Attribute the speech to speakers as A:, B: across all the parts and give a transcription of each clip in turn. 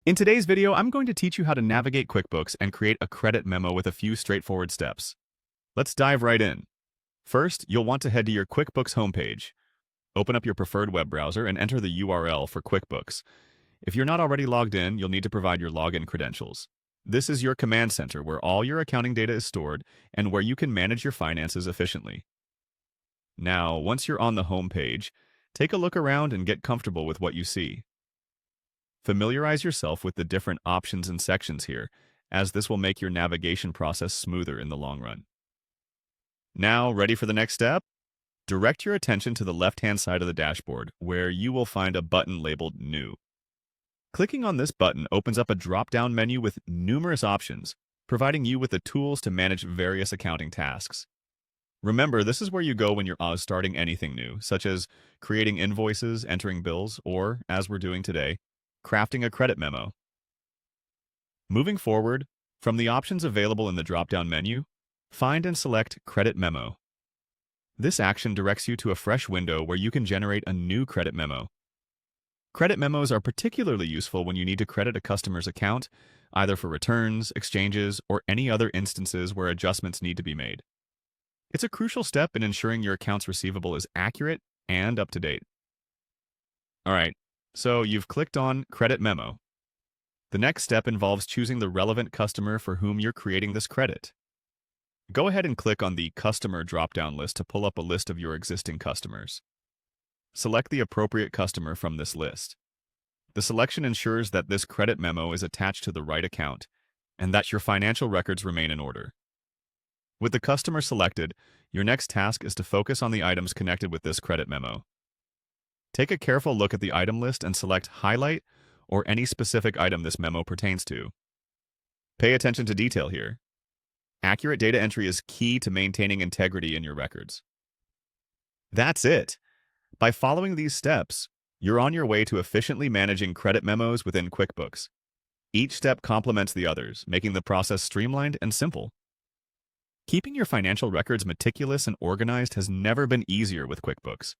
A: In today's video, I'm going to teach you how to navigate QuickBooks and create a credit memo with a few straightforward steps. Let's dive right in. First, you'll want to head to your QuickBooks homepage. Open up your preferred web browser and enter the URL for QuickBooks. If you're not already logged in, you'll need to provide your login credentials. This is your command center where all your accounting data is stored and where you can manage your finances efficiently. Now, once you're on the homepage, take a look around and get comfortable with what you see. Familiarize yourself with the different options and sections here, as this will make your navigation process smoother in the long run. Now, ready for the next step? Direct your attention to the left-hand side of the dashboard, where you will find a button labeled New. Clicking on this button opens up a drop-down menu with numerous options, providing you with the tools to manage various accounting tasks. Remember, this is where you go when you're starting anything new, such as creating invoices, entering bills, or, as we're doing today, crafting a credit memo. Moving forward, from the options available in the drop-down menu, find and select Credit Memo. This action directs you to a fresh window where you can generate a new credit memo. Credit memos are particularly useful when you need to credit a customer's account, either for returns, exchanges, or any other instances where adjustments need to be made. It's a crucial step in ensuring your accounts receivable is accurate and up to date. All right. So you've clicked on Credit Memo. The next step involves choosing the relevant customer for whom you're creating this credit. Go ahead and click on the Customer drop-down list to pull up a list of your existing customers. Select the appropriate customer from this list. The selection ensures that this credit memo is attached to the right account and that your financial records remain in order. With the customer selected, your next task is to focus on the items connected with this credit memo. Take a careful look at the item list and select Highlight or any specific item this memo pertains to. Pay attention to detail here. Accurate data entry is key to maintaining integrity in your records. That's it. By following these steps, you're on your way to efficiently managing credit memos within QuickBooks. Each step complements the others, making the process streamlined and simple. Keeping your financial records meticulous and organized has never been easier with QuickBooks.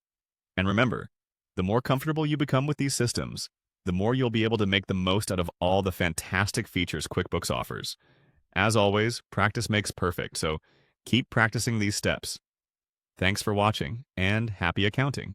A: And remember, the more comfortable you become with these systems, the more you'll be able to make the most out of all the fantastic features QuickBooks offers. As always, practice makes perfect, so keep practicing these steps. Thanks for watching, and happy accounting!